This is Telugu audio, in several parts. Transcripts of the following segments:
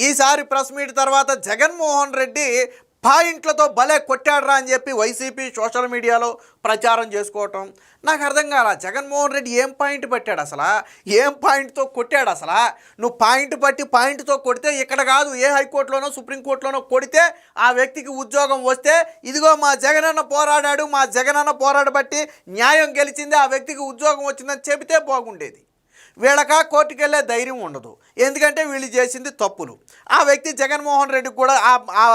ఈసారి ప్రెస్ మీట్ తర్వాత జగన్మోహన్ రెడ్డి పాయింట్లతో భలే కొట్టాడరా అని చెప్పి వైసీపీ సోషల్ మీడియాలో ప్రచారం చేసుకోవటం నాకు అర్థం కాల. జగన్మోహన్ రెడ్డి ఏం పాయింట్ పెట్టాడు అసలు, ఏం పాయింట్తో కొట్టాడు అసలు? నువ్వు పాయింట్ బట్టి పాయింట్తో కొడితే ఇక్కడ కాదు, ఏ హైకోర్టులోనో సుప్రీంకోర్టులోనో కొడితే ఆ వ్యక్తికి ఉద్యోగం వస్తే ఇదిగో మా జగనన్న పోరాడాడు, మా జగనన్న పోరాడబట్టి న్యాయం గెలిచింది, ఆ వ్యక్తికి ఉద్యోగం వచ్చిందని చెబితే బాగుండేది. వీళ్ళకా కోర్టుకు వెళ్ళే ధైర్యం ఉండదు, ఎందుకంటే వీళ్ళు చేసింది తప్పులు. ఆ వ్యక్తి జగన్మోహన్ రెడ్డికి కూడా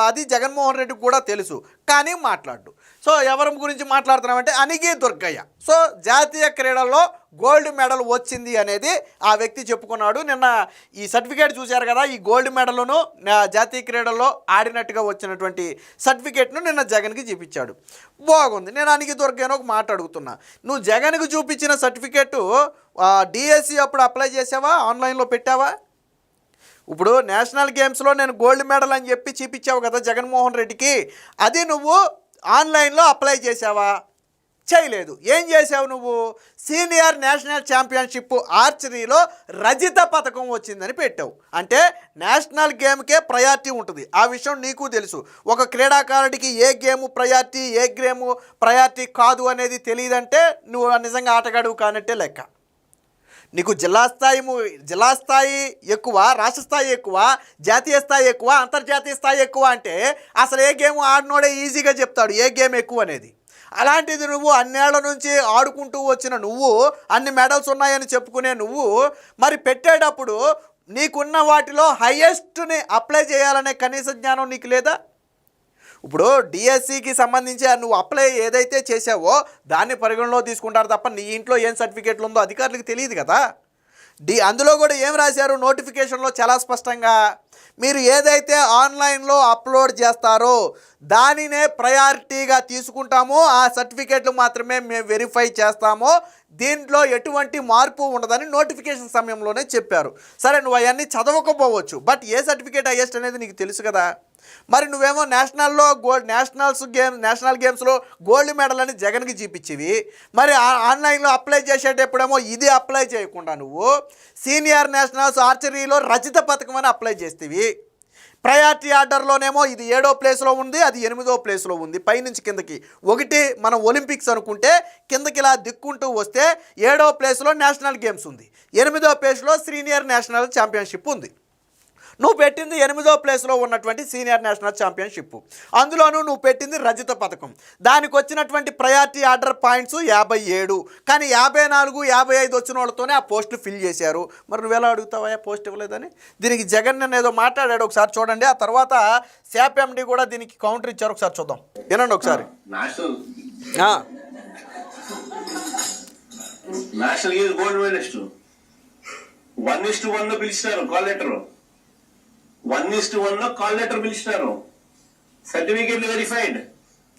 అది జగన్మోహన్ రెడ్డికి కూడా తెలుసు, కానీ మాట్లాడు. సో ఎవరి గురించి మాట్లాడుతున్నామంటే అనిగి దుర్గయ్య. సో జాతీయ క్రీడల్లో గోల్డ్ మెడల్ వచ్చింది అనేది ఆ వ్యక్తి చెప్పుకున్నాడు. నిన్న ఈ సర్టిఫికేట్ చూశారు కదా, ఈ గోల్డ్ మెడల్ను జాతీయ క్రీడల్లో ఆడినట్టుగా వచ్చినటువంటి సర్టిఫికేట్ను నిన్న జగన్కి చూపించాడు. బాగుంది. నేను అనిగి దుర్గయ్యను ఒక మాట అడుగుతున్నా, నువ్వు జగన్కి చూపించిన సర్టిఫికేటు డిఎస్సి అప్పుడు అప్లై చేసావా, ఆన్లైన్లో పెట్టావా? ఇప్పుడు నేషనల్ గేమ్స్లో నేను గోల్డ్ మెడల్ అని చెప్పి చూపించావు కదా జగన్మోహన్ రెడ్డికి, అది నువ్వు ఆన్లైన్లో అప్లై చేసావా? చేయలేదు. ఏం చేసావు నువ్వు? సీనియర్ నేషనల్ ఛాంపియన్షిప్ ఆర్చరీలో రజిత పథకం వచ్చిందని పెట్టావు. అంటే నేషనల్ గేమ్కే ప్రయారిటీ ఉంటుంది, ఆ విషయం నీకు తెలుసు. ఒక క్రీడాకారుడికి ఏ గేమ్ ప్రయారిటీ, ఏ గేమ్ ప్రయారిటీ కాదు అనేది తెలియదంటే నువ్వు నిజంగా ఆటగాడు కానట్టే లెక్క. నీకు జిల్లా స్థాయి ఎక్కువ, రాష్ట్ర స్థాయి ఎక్కువ, జాతీయ స్థాయి ఎక్కువ, అంతర్జాతీయ స్థాయి ఎక్కువ అంటే అసలు ఏ గేమ్ ఆడినోడే ఈజీగా చెప్తాడు ఏ గేమ్ ఎక్కువ అనేది. అలాంటిది నువ్వు అన్నేళ్ల నుంచి ఆడుకుంటూ వచ్చిన నువ్వు, అన్ని మెడల్స్ ఉన్నాయని చెప్పుకునే నువ్వు మరి పెట్టేటప్పుడు నీకున్న వాటిలో హైయెస్ట్ని అప్లై చేయాలనే కనీస జ్ఞానం నీకు లేదా? ఇప్పుడు డిఎస్సికి సంబంధించి నువ్వు అప్లై ఏదైతే చేసావో దాన్ని పరిగణలో తీసుకుంటారు తప్ప నీ ఇంట్లో ఏం సర్టిఫికేట్లు ఉందో అధికారులకు తెలియదు కదా. అందులో కూడా ఏం రాశారు నోటిఫికేషన్లో చాలా స్పష్టంగా, మీరు ఏదైతే ఆన్లైన్లో అప్లోడ్ చేస్తారో దానినే ప్రయారిటీగా తీసుకుంటామో, ఆ సర్టిఫికేట్లు మాత్రమే మేము వెరిఫై చేస్తామో, దీంట్లో ఎటువంటి మార్పు ఉండదని నోటిఫికేషన్ సమయంలోనే చెప్పారు. సరే నువ్వు అవన్నీ చదవకపోవచ్చు, బట్ ఏ సర్టిఫికేట్ హైయెస్ట్ అనేది నీకు తెలుసు కదా. మరి నువ్వేమో నేషనల్ గేమ్స్లో గోల్డ్ మెడల్ అని జగన్కి చూపించివి, మరి ఆన్లైన్లో అప్లై చేసేటప్పుడేమో ఇది అప్లై చేయకుండా నువ్వు సీనియర్ నేషనల్స్ ఆర్చరీలో రజిత పథకం అని అప్లై చేస్తేవి. ప్రయారిటీ ఆర్డర్లోనేమో ఇది 7వ ప్లేస్లో ఉంది, అది 8వ ప్లేస్లో ఉంది. పైనుంచి కిందకి ఒకటి మనం ఒలింపిక్స్ అనుకుంటే కిందకి ఇలా దిక్కుంటూ వస్తే 7వ ప్లేస్లో నేషనల్ గేమ్స్ ఉంది, 8వ ప్లేస్లో సీనియర్ నేషనల్ ఛాంపియన్షిప్ ఉంది. నువ్వు పెట్టింది 8వ ప్లేస్లో ఉన్నటువంటి సీనియర్ నేషనల్ ఛాంపియన్షిప్, అందులోనూ నువ్వు పెట్టింది రజిత పథకం. దానికి వచ్చినటువంటి ప్రయారిటీ ఆర్డర్ పాయింట్స్ 57, కానీ 54, 55 వచ్చిన వాళ్ళతోనే ఆ పోస్టులు ఫిల్ చేశారు. మరి నువ్వు ఎలా అడుగుతావా పోస్ట్ ఇవ్వలేదని? దీనికి జగన్ నేను ఏదో మాట్లాడాడు, ఒకసారి చూడండి. ఆ తర్వాత శాప్ ఎండి కూడా దీనికి కౌంటర్ ఇచ్చారు, ఒకసారి చూద్దాం, వినండి ఒకసారి. నేషనల్ గేమ్స్ గోల్డ్ మెడలిస్ట్ 1:1 పిలిచినారు కాల్ లెటర్, 1:1 కాల్ లెటర్ పిలిచినారు, సర్టిఫికేట్లు వెరిఫైడ్,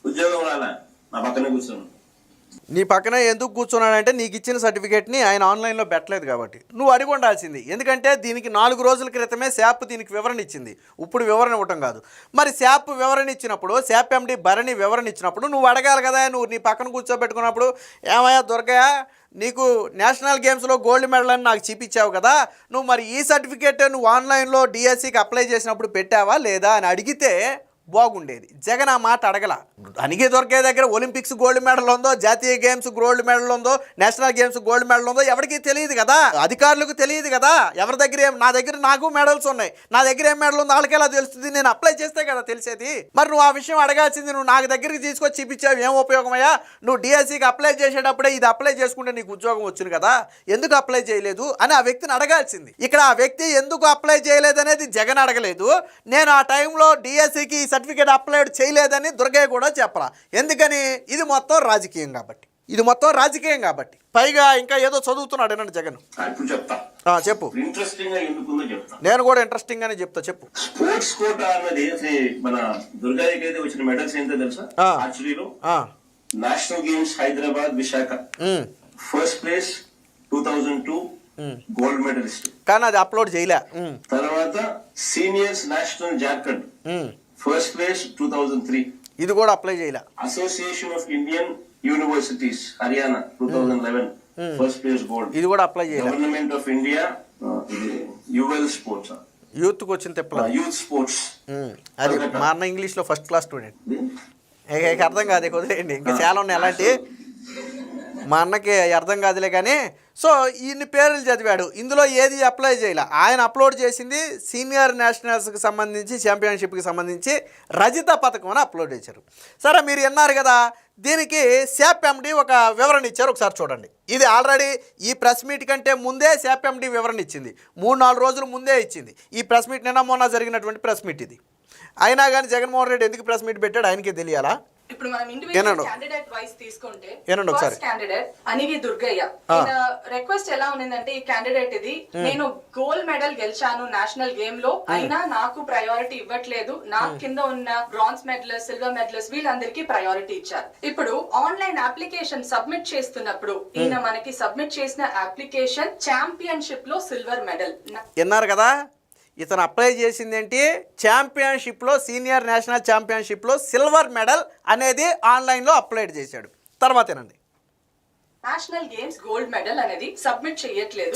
ఉద్యోగం రాలా. నా పక్కనే కూర్చున్నాను. నీ పక్కన ఎందుకు కూర్చున్నాడంటే నీకు ఇచ్చిన సర్టిఫికేట్ని ఆయన ఆన్లైన్లో పెట్టలేదు కాబట్టి నువ్వు అడిగి ఉండాల్సింది. ఎందుకంటే దీనికి 4 రోజుల క్రితమే శాప్ దీనికి వివరణ ఇచ్చింది, ఇప్పుడు వివరణ ఇవ్వటం కాదు. మరి శాప్ వివరణ ఇచ్చినప్పుడు, శాప్ ఎండి భరణి వివరణ ఇచ్చినప్పుడు నువ్వు అడగాలి కదా. నువ్వు నీ పక్కన కూర్చోబెట్టుకున్నప్పుడు, ఏమయ్యా దుర్గయ్య నీకు నేషనల్ గేమ్స్లో గోల్డ్ మెడల్ అని నాకు చూపించావు కదా, నువ్వు మరి ఈ సర్టిఫికేట్ నువ్వు ఆన్లైన్లో డిఎస్సికి అప్లై చేసినప్పుడు పెట్టావా లేదా అని అడిగితే బాగుండేది. జగన్ ఆ మాట అడగల. అనిగి దొరికే దగ్గర ఒలింపిక్స్ గోల్డ్ మెడల్ ఉందో, జాతీయ గేమ్స్ గోల్డ్ మెడల్ ఉందో, నేషనల్ గేమ్స్ గోల్డ్ మెడల్ ఉందో ఎవరికి తెలియదు కదా, అధికారులకు తెలియదు కదా. ఎవరి దగ్గర నాకు మెడల్స్ ఉన్నాయి, నా దగ్గర ఏం మెడల్ ఉందో వాళ్ళకి ఎలా తెలుస్తుంది? నేను అప్లై చేస్తే కదా తెలిసేది. మరి నువ్వు ఆ విషయం అడగాల్సింది. నువ్వు నాకు దగ్గరికి తీసుకొచ్చి చూపించావు, ఏం ఉపయోగమయ్యా? నువ్వు డిఎస్సికి అప్లై చేసేటప్పుడే ఇది అప్లై చేసుకుంటే నీకు ఉద్యోగం వచ్చింది కదా, ఎందుకు అప్లై చేయలేదు అని ఆ వ్యక్తిని అడగాల్సింది. ఇక్కడ ఆ వ్యక్తి ఎందుకు అప్లై చేయలేదు అనేది జగన్ అడగలేదు. నేను ఆ టైంలో డిఎస్సికి సర్టిఫికేట్ అప్లై చేయలేదని దుర్గయ్య కూడా చెప్పరా. ఎందుకని? ఇది మొత్తం రాజకీయం కాబట్టి. పైగా ఇంకా ఏదో చదువుతున్నాడు ఏనండి జగన్. చెప్పు. ఇంట్రెస్టింగ్ గా ఎందుకుందో చెప్తా. నేను కూడా ఇంట్రెస్టింగ్ గానే చెప్తా, చెప్పు. స్పోర్ట్స్ కోటా అన్నది మన దుర్గాకి అయితే వచ్చిన మెడల్స్ ఏంటో తెలుసా? ఆర్చరీలో national games Hyderabad Visakha first place 2002 gold medalist, కానీ అది అప్లోడ్ చేయలే. తర్వాత seniors national Jharkhand first place 2003, ఇది కూడా అప్లై చేయలే. Association of Indian universities Haryana 2011 first place gold, ఇది కూడా అప్లై చేయలే. గవర్నమెంట్ ఆఫ్ ఇండియా యుఎల్ స్పోర్ట్స్ యూత్కి వచ్చిన తిప్పల యూత్ స్పోర్ట్స్. అది మా అన్న ఇంగ్లీష్లో ఫస్ట్ క్లాస్ స్టూడెంట్. ఇక అర్థం కాదు, ఇక వదిలేయండి, ఇంకా చాలా ఉన్నాయి అలాంటి. మా అన్నకి అర్థం కాదులే కానీ. సో ఇన్ని పేర్లు చదివాడు, ఇందులో ఏది అప్లై చేయలే. ఆయన అప్లోడ్ చేసింది సీనియర్ నేషనల్స్కి సంబంధించి ఛాంపియన్షిప్కి సంబంధించి రజిత పథకం అని అప్లోడ్ చేశారు. సరే మీరు విన్నారు కదా, దీనికి శాప్ ఎండి ఒక వివరణ ఇచ్చారు, ఒకసారి చూడండి. ఇది ఆల్రెడీ ఈ ప్రెస్ మీట్ కంటే ముందే శాప్ ఎండి వివరణ ఇచ్చింది, 3-4 రోజుల ముందే ఇచ్చింది. ఈ ప్రెస్ మీట్ నిన్న మొన్న జరిగినటువంటి ప్రెస్ మీట్ ఇది. అయినా కానీ జగన్మోహన్ రెడ్డి ఎందుకు ప్రెస్ మీట్ పెట్టాడు ఆయనకే తెలియాలా? ఇప్పుడు మనం ఇండివిజువల్ క్యాండిడేట్ వైస్ తీసుకుంటే ఫస్ట్ క్యాండిడేట్ అనివి దుర్గయ్య రిక్వెస్ట్ ఎలా ఉందంటే, ఈ క్యాండిడేట్ ఇది నేను గోల్డ్ మెడల్ గెలిచాను నేషనల్ గేమ్ లో, అయినా నాకు ప్రయారిటీ ఇవ్వట్లేదు, నాకు కింద ఉన్న బ్రాంజ్ మెడలిస్ట్, సిల్వర్ మెడలిస్ట్ వీళ్ళందరికీ ప్రయారిటీ ఇచ్చారు. ఇప్పుడు ఆన్లైన్ అప్లికేషన్ సబ్మిట్ చేస్తున్నప్పుడు ఈయన మనకి సబ్మిట్ చేసిన అప్లికేషన్ ఛాంపియన్షిప్ లో సిల్వర్ మెడల్ విన్నారు కదా. ఇతను అప్లై చేసింది ఏంటి, ఛాంపియన్షిప్లో సీనియర్ నేషనల్ ఛాంపియన్షిప్లో సిల్వర్ మెడల్ అనేది ఆన్లైన్లో అప్లై చేశాడు. తర్వాతేనండి నేషనల్ గేమ్స్ గోల్డ్ మెడల్ అనేది సబ్మిట్ చేయట్లేదు.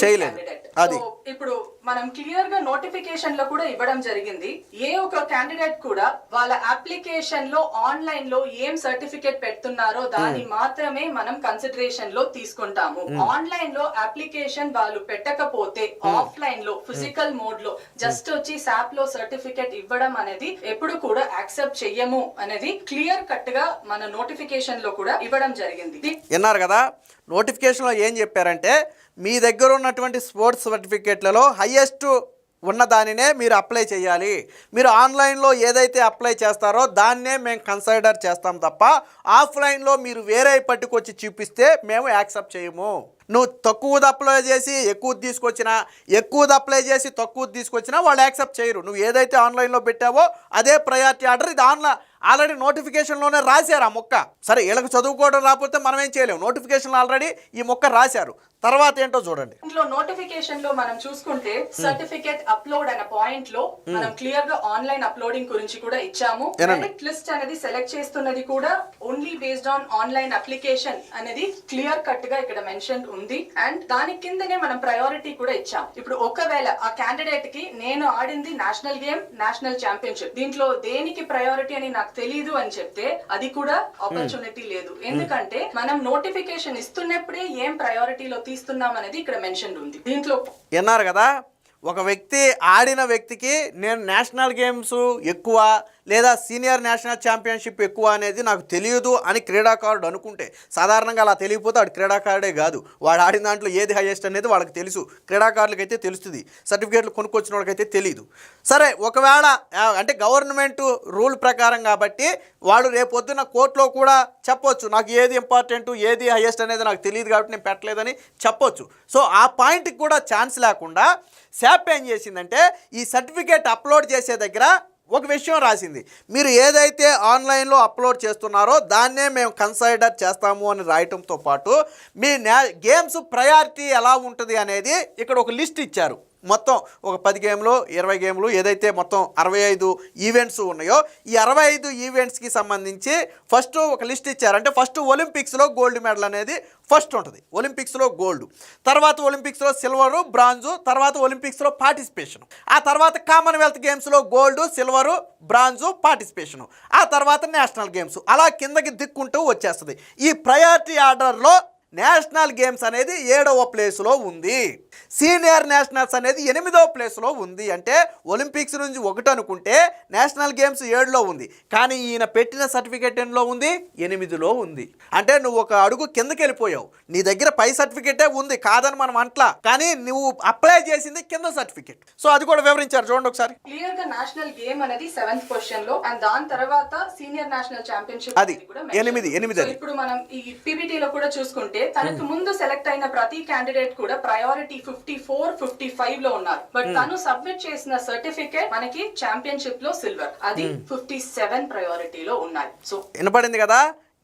అది ఇప్పుడు మనం క్లియర్ గా నోటిఫికేషన్ లో కూడా ఇవ్వడం జరిగింది. ఏ ఒక క్యాండిడేట్ కూడా వాళ్ళ అప్లికేషన్ లో ఆన్లైన్ లో ఏం సర్టిఫికేట్ పెడుతున్నారో దాన్ని మాత్రమే మనం కన్సిడరేషన్ లో తీసుకుంటాము. ఆన్లైన్ లో అప్లికేషన్ వాళ్ళు పెట్టకపోతే ఆఫ్లైన్ లో ఫిజికల్ మోడ్ లో జస్ట్ వచ్చి సాప్ లో సర్టిఫికేట్ ఇవ్వడం అనేది ఎప్పుడు కూడా యాక్సెప్ట్ చెయ్యము అనేది క్లియర్ కట్ గా మన నోటిఫికేషన్ లో కూడా ఇవ్వడం జరిగింది. విన్నారు కదా, నోటిఫికేషన్లో ఏం చెప్పారంటే, మీ దగ్గర ఉన్నటువంటి స్పోర్ట్స్ సర్టిఫికేట్లలో హయ్యెస్ట్ ఉన్న దానినే మీరు అప్లై చేయాలి. మీరు ఆన్లైన్లో ఏదైతే అప్లై చేస్తారో దాన్నే మేము కన్సిడర్ చేస్తాం తప్ప ఆఫ్లైన్లో మీరు వేరే పట్టుకొచ్చి చూపిస్తే మేము యాక్సెప్ట్ చేయము. నువ్వు తక్కువది అప్లై చేసి ఎక్కువది తీసుకొచ్చినా, ఎక్కువది అప్లై చేసి తక్కువది తీసుకొచ్చినా వాళ్ళు యాక్సెప్ట్ చేయరు. నువ్వు ఏదైతే ఆన్లైన్లో పెట్టావో అదే ప్రయారిటీ ఆర్డర్. ఇది ఆల్రెడీ నోటిఫికేషన్లోనే రాశారు ఆ మొక్క. సరే వీళ్ళకి చదువుకోవడం రాకపోతే మనం ఏం చేయలేము, నోటిఫికేషన్ ఆల్రెడీ ఈ మొక్క రాశారు. తర్వాత ఏంటో చూడండి. ఇంట్లో నోటిఫికేషన్ లో మనం చూసుకుంటే సర్టిఫికేట్ అప్లోడ్ అనే పాయింట్ లో మనం క్లియర్ గా ఆన్లైన్ అప్లోడింగ్ గురించి కూడా ఇచ్చాము. మెరిట్ లిస్ట్ అనేది సెలెక్ట్ చేస్తున్నది కూడా only based on online application అనేది క్లియర్ కట్ గా ఇక్కడ మెన్షన్ ఉంది. అండ్ దాని కిందనే మనం ప్రయారిటీ కూడా ఇచ్చాం. ఇప్పుడు ఒకవేళ ఆ క్యాండిడేట్ కి నేను ఆడింది నేషనల్ గేమ్, నేషనల్ ఛాంపియన్షిప్, దీంట్లో దేనికి ప్రయారిటీ అని నాకు తెలీదు అని చెప్తే అది కూడా ఆపర్చునిటీ లేదు. ఎందుకంటే మనం నోటిఫికేషన్ ఇస్తున్నప్పుడే ఏం ప్రయారిటీలో తీస్తున్నాం అనేది ఇక్కడ మెన్షన్ ఉంది. దీంట్లో విన్నారు కదా, ఒక వ్యక్తి ఆడిన వ్యక్తికి నేను నేషనల్ గేమ్స్ ఎక్కువ లేదా సీనియర్ నేషనల్ ఛాంపియన్షిప్ ఎక్కువ అనేది నాకు తెలియదు అని క్రీడాకారుడు అనుకుంటే, సాధారణంగా అలా తెలియకపోతే వాడు క్రీడాకారుడే కాదు, వాడు ఆడిన దాంట్లో ఏది హైయెస్ట్ అనేది వాళ్ళకి తెలుసు. క్రీడాకారులకైతే తెలుస్తుంది, సర్టిఫికేట్లు కొనుక్కొచ్చిన వాళ్ళకైతే తెలియదు. సరే ఒకవేళ అంటే గవర్నమెంట్ రూల్ ప్రకారం కాబట్టి వాడు రేపొద్దున కోర్టులో కూడా చెప్పొచ్చు, నాకు ఏది ఇంపార్టెంట్ ఏది హైయెస్ట్ అనేది నాకు తెలియదు కాబట్టి నేను పెట్టలేదని చెప్పొచ్చు. సో ఆ పాయింట్కి కూడా ఛాన్స్ లేకుండా శాప్ ఏం చేసిందంటే, ఈ సర్టిఫికేట్ అప్లోడ్ చేసే దగ్గర ఒక విషయం రాసింది, మీరు ఏదైతే ఆన్లైన్లో అప్లోడ్ చేస్తున్నారో దాన్నే మేము కన్సిడర్ చేస్తాము అని రాయటంతో పాటు మీ గేమ్స్ ప్రయారిటీ ఎలా ఉంటుంది అనేది ఇక్కడ ఒక లిస్ట్ ఇచ్చారు. మొత్తం ఒక 10 గేమ్లు 20 గేమ్లు ఏదైతే మొత్తం 65 ఈవెంట్స్ ఉన్నాయో ఈ 65 ఈవెంట్స్కి సంబంధించి ఫస్ట్ ఒక లిస్ట్ ఇచ్చారు. అంటే ఫస్ట్ ఒలింపిక్స్లో గోల్డ్ మెడల్ అనేది ఫస్ట్ ఉంటుంది, ఒలింపిక్స్లో గోల్డ్, తర్వాత ఒలింపిక్స్లో సిల్వరు, బ్రాంజు, తర్వాత ఒలింపిక్స్లో పార్టిసిపేషను, ఆ తర్వాత కామన్వెల్త్ గేమ్స్లో గోల్డ్, సిల్వరు, బ్రాంజు, పార్టిసిపేషను, ఆ తర్వాత నేషనల్ గేమ్స్, అలా కిందకి దిక్కుంటూ వచ్చేస్తుంది. ఈ ప్రయారిటీ ఆర్డర్లో నేషనల్ గేమ్స్ అనేది 7వ ప్లేస్లో ఉంది, సీనియర్ నేషనల్స్ అనేది 8వ ప్లేస్లో ఉంది. అంటే ఒలింపిక్స్ నుంచి 1 అనుకుంటే నేషనల్ గేమ్స్ 7లో ఉంది, కానీ ఈయన పెట్టిన సర్టిఫికేట్ ఎన్నిలో ఉంది, 8లో ఉంది. అంటే నువ్వు ఒక అడుగు కిందకి వెళ్ళిపోయావు. నీ దగ్గర పై సర్టిఫికేటే ఉంది కాదని మనం అంట్లా, కానీ నువ్వు అప్లై చేసింది కింద సర్టిఫికేట్. సో అది కూడా వివరించారు, చూడండి ఒకసారి. క్లియర్ గా నేషనల్ గేమ్ అనేది 7th పొజిషన్ లో, అండ్ దాని తర్వాత సీనియర్ నేషనల్ ఛాంపియన్షిప్ అది 8. ఇప్పుడు మనం ఈ పీపీటీ లో కూడా చూసుకుంటే తనకు ముందు సెలెక్ట్ అయిన ప్రతి క్యాండిడేట్ కూడా ప్రయారిటీ 54, 55 లో ఉన్నారు. బట్ తను సబ్మిట్ చేసిన సర్టిఫికేట్ మనకి ఛాంపియన్షిప్ లో సిల్వర్, అది 57 ప్రయారిటీలో ఉన్నాయి. సో వినపడింది కదా,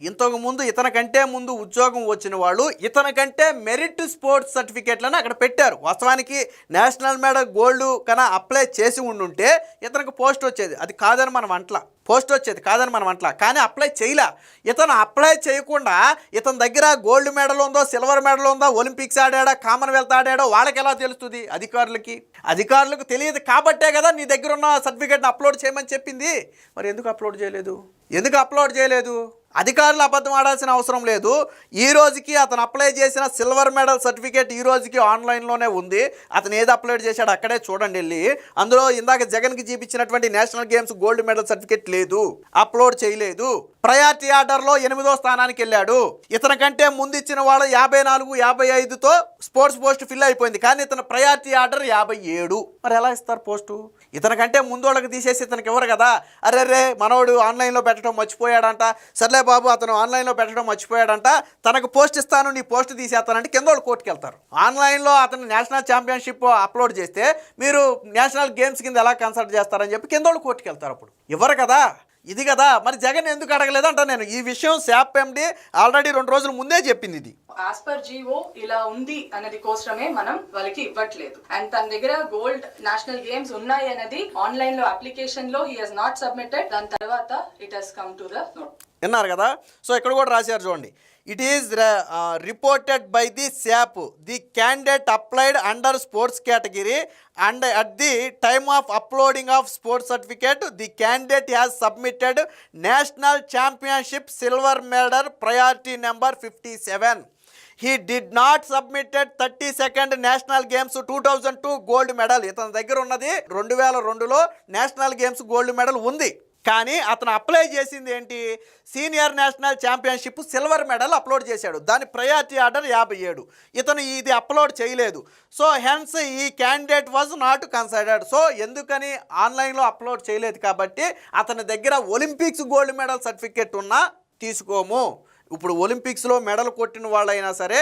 ఇంతకు ముందు ఇతని కంటే ముందు ఉద్యోగం వచ్చిన వాళ్ళు ఇతని కంటే మెరిట్ స్పోర్ట్స్ సర్టిఫికేట్లను అక్కడ పెట్టారు. వాస్తవానికి నేషనల్ మెడల్ గోల్డ్ కన్నా అప్లై చేసి ఉండుంటే ఇతనికి పోస్ట్ వచ్చేది. అది కాదని మనం అంట్లా, పోస్ట్ వచ్చేది కాదని మనం అంట్లా. కానీ అప్లై చేయలే. ఇతను అప్లై చేయకుండా ఇతని దగ్గర గోల్డ్ మెడల్ ఉందో, సిల్వర్ మెడల్ ఉందో, ఒలింపిక్స్ ఆడాడా, కామన్వెల్త్ ఆడాడో వాళ్ళకి ఎలా తెలుస్తుంది? అధికారులకు తెలియదు కాబట్టే కదా నీ దగ్గర ఉన్న సర్టిఫికేట్ని అప్లోడ్ చేయమని చెప్పింది. మరి ఎందుకు అప్లోడ్ చేయలేదు? అధికారులు అబద్ధం ఆడాల్సిన అవసరం లేదు. ఈ రోజుకి అతను అప్లై చేసిన సిల్వర్ మెడల్ సర్టిఫికేట్ ఈ రోజుకి ఆన్లైన్లోనే ఉంది. అతను ఏది అప్లోడ్ చేశాడో అక్కడే చూడండి వెళ్ళి. అందులో ఇందాక జగన్కి చూపించినటువంటి national games gold medal certificate లేదు, అప్లోడ్ చేయలేదు. ప్రయారిటీ ఆర్డర్లో 8వ స్థానానికి వెళ్ళాడు. ఇతని కంటే ముందు ఇచ్చిన వాళ్ళు 54, 55తో స్పోర్ట్స్ పోస్ట్ ఫిల్ అయిపోయింది. కానీ ఇతను ప్రయారిటీ ఆర్డర్ 57. మరి ఎలా ఇస్తారు పోస్టు? ఇతని కంటే ముందు వాళ్ళకి తీసేసి ఇతనికి ఇవ్వరు కదా. అరే మనోడు ఆన్లైన్లో పెట్టడం మర్చిపోయాడంట, సర్లే బాబు అతను ఆన్లైన్లో పెట్టడం మర్చిపోయాడంట, తనకు పోస్ట్ ఇస్తాను, నీ పోస్ట్ తీసేస్తానంటే కింద వాళ్ళు కోర్టుకు వెళ్తారు. ఆన్లైన్లో అతను నేషనల్ ఛాంపియన్షిప్ అప్లోడ్ చేస్తే మీరు నేషనల్ గేమ్స్ కింద ఎలా కన్సల్ట్ చేస్తారని చెప్పి కింద వాళ్ళు కోర్టుకు వెళ్తారు. అప్పుడు ఇవ్వరు కదా. ఇది కదా మరి జగన్ ఎందుకు అడగలేదంట. నేను ఈ విషయం శాప్ ఎండి ఆల్రెడీ 2 రోజుల ముందే చెప్పింది. ఇది యాజ్ పర్ జీవో ఇలా ఉంది అనేది కోసమే మనం వాళ్ళకి ఇవ్వట్లేదు. అండ్ తన దగ్గర గోల్డ్ నేషనల్ గేమ్స్ ఉన్నాయి అనేది ఆన్లైన్ లో అప్లికేషన్ లో హీ హస్ నాట్ సబ్మిటెడ్. దాని తర్వాత it has come to the note. విన్నారు కదా. సో ఇక్కడ కూడా రాశారు చూడండి. It is reported by the SAP the candidate applied under sports category and at the time of uploading of sports certificate the candidate has submitted national championship silver medal priority number 57. He did not submitted 32nd national games 2002 gold medal. ఇతని దగ్గర ఉన్నది 2002లో నేషనల్ గేమ్స్ గోల్డ్ మెడల్ ఉంది. కానీ అతను అప్లై చేసింది ఏంటి? Senior national championship silver medal upload చేశాడు. దాని ప్రయారిటీ ఆర్డర్ 57. ఇతను ఇది అప్లోడ్ చేయలేదు. సో హెన్స్ ఈ candidate was not considered. So ఎందుకని ఆన్లైన్లో అప్లోడ్ చేయలేదు కాబట్టి అతని దగ్గర ఒలింపిక్స్ గోల్డ్ మెడల్ సర్టిఫికేట్ ఉన్నా తీసుకోము. ఇప్పుడు ఒలింపిక్స్లో మెడల్ కొట్టిన వాళ్ళైనా సరే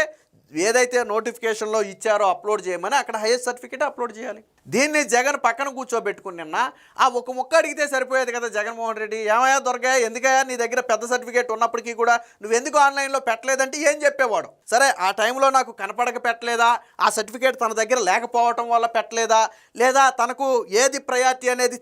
ఏదైతే నోటిఫికేషన్లో ఇచ్చారో అప్లోడ్ చేయమని అక్కడ హైయెస్ట్ సర్టిఫికేట్ అప్లోడ్ చేయాలి. దీన్ని జగన్ పక్కన కూర్చోబెట్టుకుని నిన్న ఆ ఒక ముక్క అడిగితే సరిపోయేది కదా జగన్మోహన్ రెడ్డి. ఏమయ్యా దొరకాయ, ఎందుకయ్యా నీ దగ్గర పెద్ద సర్టిఫికేట్ ఉన్నప్పటికీ కూడా నువ్వెందుకు ఆన్లైన్లో పెట్టలేదంటే ఏం చెప్పేవాడు? సరే ఆ టైంలో నాకు కనపడక పెట్టలేదా, ఆ సర్టిఫికేట్ తన దగ్గర లేకపోవటం వల్ల పెట్టలేదా, లేదా తనకు ఏది ప్రయారిటీ అనేది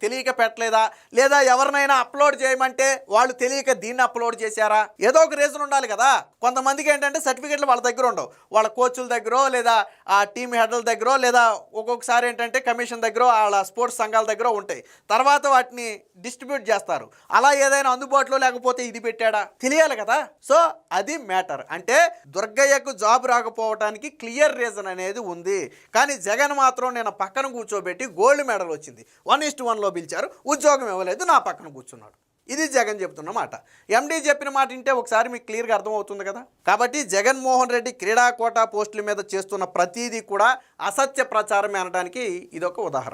తెలియక పెట్టలేదా, లేదా ఎవరినైనా అప్లోడ్ చేయమంటే వాళ్ళు తెలియక దీన్ని అప్లోడ్ చేశారా? ఏదో ఒక రీజన్ ఉండాలి కదా. కొంతమందికి ఏంటంటే సర్టిఫికేట్లు వాళ్ళ దగ్గర ఉండవు, వాళ్ళ కోచ్ల దగ్గర లేదా ఆ టీమ్ హెడ్ల దగ్గర లేదా ఒక్కొక్కసారి ఏంటంటే కమిషన్ దగ్గర వాళ్ళ స్పోర్ట్స్ సంఘాల దగ్గర ఉంటాయి. తర్వాత వాటిని డిస్ట్రిబ్యూట్ చేస్తారు. అలా ఏదైనా అందుబాటులో లేకపోతే ఇది పెట్టాడా తెలియాలి కదా. సో అది మ్యాటర్. అంటే దుర్గయ్యకు జాబ్ రాకపోవడానికి క్లియర్ రీజన్ అనేది ఉంది. కానీ జగన్ మాత్రం నేను పక్కన కూర్చోబెట్టి గోల్డ్ మెడల్ వచ్చింది 1:1లో పిలిచారు, ఉద్యోగం ఇవ్వలేదు, నా పక్కన కూర్చున్నాడు. ఇది జగన్ చెప్తున్న మాట. ఎండీ చెప్పిన మాట వింటే ఒకసారి మీకు క్లియర్గా అర్థమవుతుంది కదా. కాబట్టి జగన్మోహన్ రెడ్డి క్రీడా కోటా పోస్టుల మీద చేస్తున్న ప్రతిదీ కూడా అసత్య ప్రచారమే అనడానికి ఇదొక ఉదాహరణ.